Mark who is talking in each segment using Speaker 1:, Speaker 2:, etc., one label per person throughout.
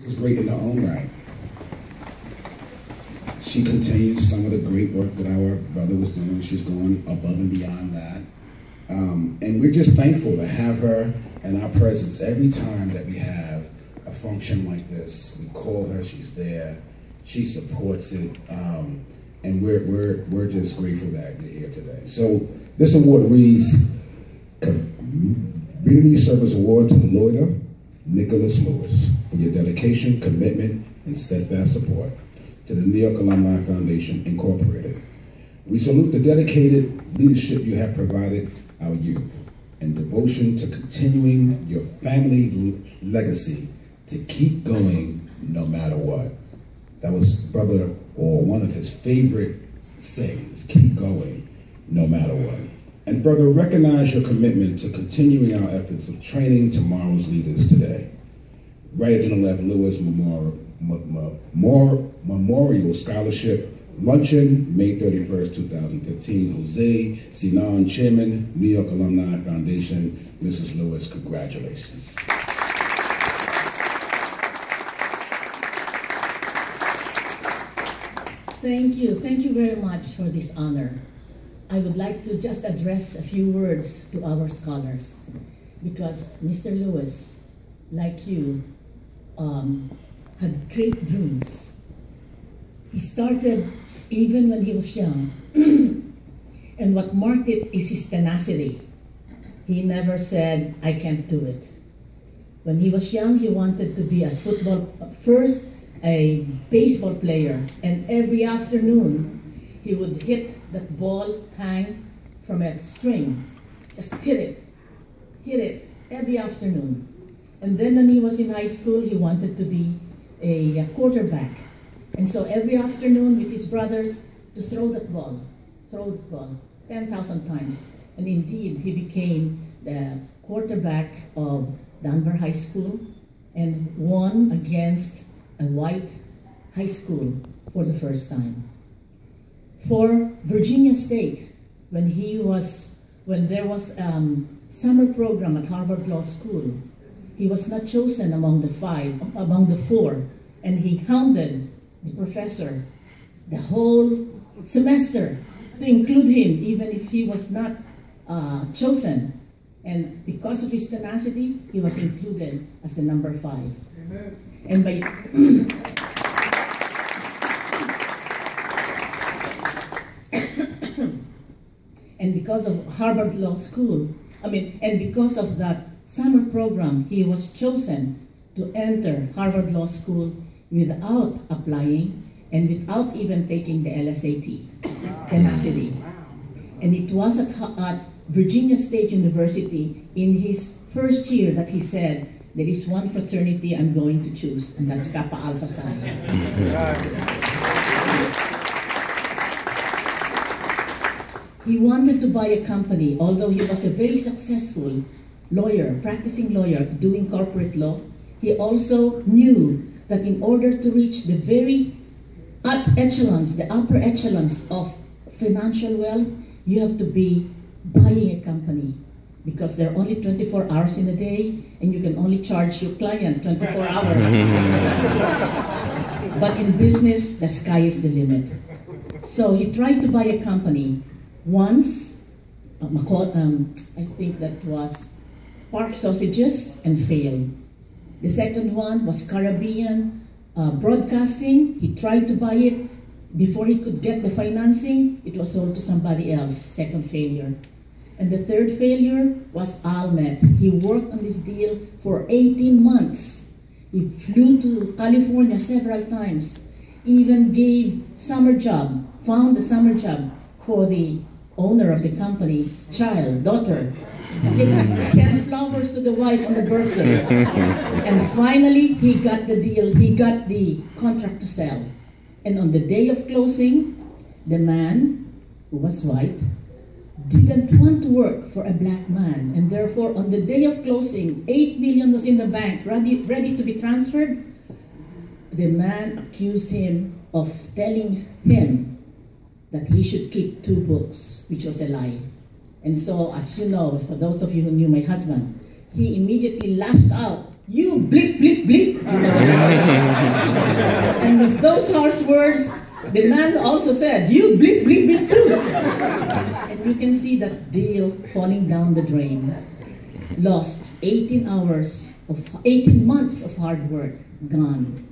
Speaker 1: Is great in her own right. She continues some of the great work that our brother was doing. She's going above and beyond that. And we're just thankful to have her and our presence every time that we have a function like this. We call her, she's there, she supports it, and we're just grateful that you're here today. So this award reads, Community Service Award to the Lawyer, Nicholas Lewis, for your dedication, commitment, and steadfast support to the New York Alumni Foundation, Incorporated. We salute the dedicated leadership you have provided our youth and devotion to continuing your family legacy to keep going no matter what. That was brother, or one of his favorite sayings, keep going no matter what. And further, recognize your commitment to continuing our efforts of training tomorrow's leaders today. Reginald F. Lewis Memorial Scholarship Luncheon, May 31st, 2015. Jose Sinan, Chairman, New York Alumni Foundation. Mrs. Lewis, congratulations.
Speaker 2: Thank you very much for this honor. I would like to just address a few words to our scholars, because Mr. Lewis, like you, had great dreams. He started even when he was young, and what marked it is his tenacity. He never said, I can't do it. When he was young, he wanted to be a baseball player, and every afternoon he would hit that ball, hang from a string, just hit it every afternoon. And then when he was in high school, he wanted to be a quarterback. And so every afternoon with his brothers, to throw the ball 10,000 times. And indeed, he became the quarterback of Denver High School and won against a white high school for the first time. For Virginia State, when there was summer program at Harvard Law School, he was not chosen among the four, and he hounded the professor the whole semester to include him, even if he was not chosen. And because of his tenacity, he was included as the number 5. Amen. And by and because of Harvard Law School, and because of that summer program, he was chosen to enter Harvard Law School without applying and without even taking the LSAT. Tenacity. And it was at Virginia State University in his first year that he said, there is one fraternity I'm going to choose, and that's Kappa Alpha Psi. He wanted to buy a company, although he was a very successful lawyer, practicing lawyer, doing corporate law. He also knew that in order to reach the very echelons, the upper echelons of financial wealth, you have to be buying a company, because there are only 24 hours in a day, and you can only charge your client 24 hours. But in business, the sky is the limit. So he tried to buy a company once, I think that was Park Sausages, and failed. The second one was Caribbean Broadcasting. He tried to buy it. Before he could get the financing, it was sold to somebody else, second failure. And the third failure was Almet. He worked on this deal for 18 months. He flew to California several times, even gave found a summer job for the owner of the company's daughter. Sent flowers to the wife on the birthday. And finally, he got the deal, he got the contract to sell. And on the day of closing, the man, who was white, didn't want to work for a black man. And therefore, on the day of closing, $8 million was in the bank, ready to be transferred. The man accused him of telling him that he should keep 2 books, which was a lie. And so, as you know, for those of you who knew my husband, he immediately lashed out, "You bleep, bleep, bleep." And with those harsh words, the man also said, "You bleep, bleep, bleep too." And you can see that deal falling down the drain. Lost 18 months of hard work, gone.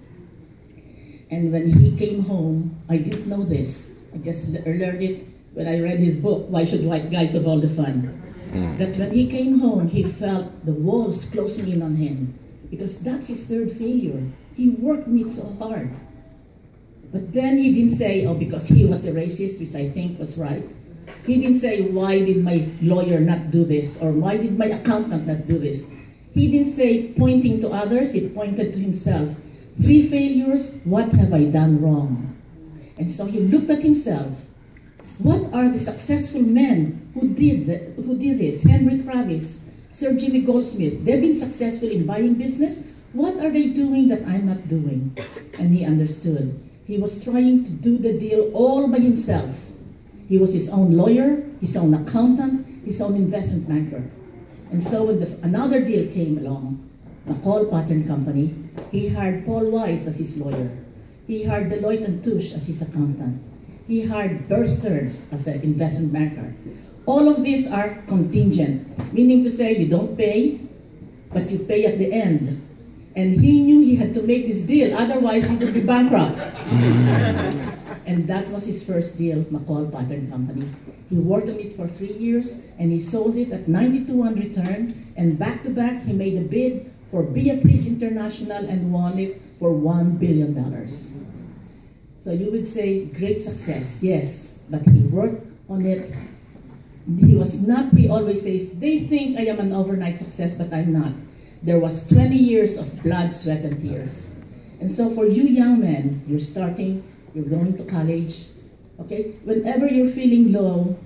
Speaker 2: And when he came home, I didn't know this. I just learned it when I read his book, Why Should White Guys Have All the Fun? That when he came home, he felt the walls closing in on him, because that's his third failure. He worked it so hard. But then he didn't say, oh, because he was a racist, which I think was right. He didn't say, why did my lawyer not do this? Or why did my accountant not do this? He didn't say, pointing to others, he pointed to himself. 3 failures, what have I done wrong? And so he looked at himself. What are the successful men who did this? Henry Travis, Sir Jimmy Goldsmith, they've been successful in buying business. What are they doing that I'm not doing? And he understood. He was trying to do the deal all by himself. He was his own lawyer, his own accountant, his own investment banker. And so when another deal came along, McCall Pattern Company, he hired Paul Weiss as his lawyer. He hired Deloitte & Touche as his accountant. He hired Bear Stearns as an investment banker. All of these are contingent, meaning to say you don't pay, but you pay at the end. And he knew he had to make this deal, otherwise he would be bankrupt. And that was his first deal, McCall Pattern Company. He worked on it for 3 years, and he sold it at 92 on return, and back-to-back he made a bid for Beatrice International and won it for $1 billion. So you would say, great success, yes, but he worked on it. He always says, they think I am an overnight success, but I'm not. There was 20 years of blood, sweat, and tears. And so for you young men, you're starting, you're going to college, okay? Whenever you're feeling low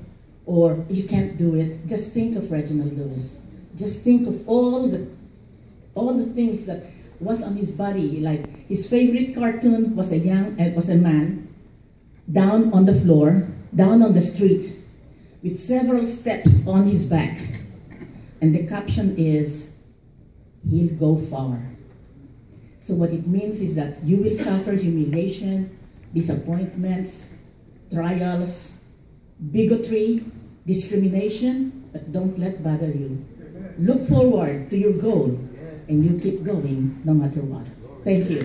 Speaker 2: or you can't do it, just think of Reginald Lewis. Just think of all the things that was on his body. Like his favorite cartoon was a man down on the floor, down on the street, with several steps on his back. And the caption is, he'll go far. So what it means is that you will suffer humiliation, disappointments, trials, bigotry, discrimination, but don't let bother you. Look forward to your goal, and you keep going no matter what. Thank you.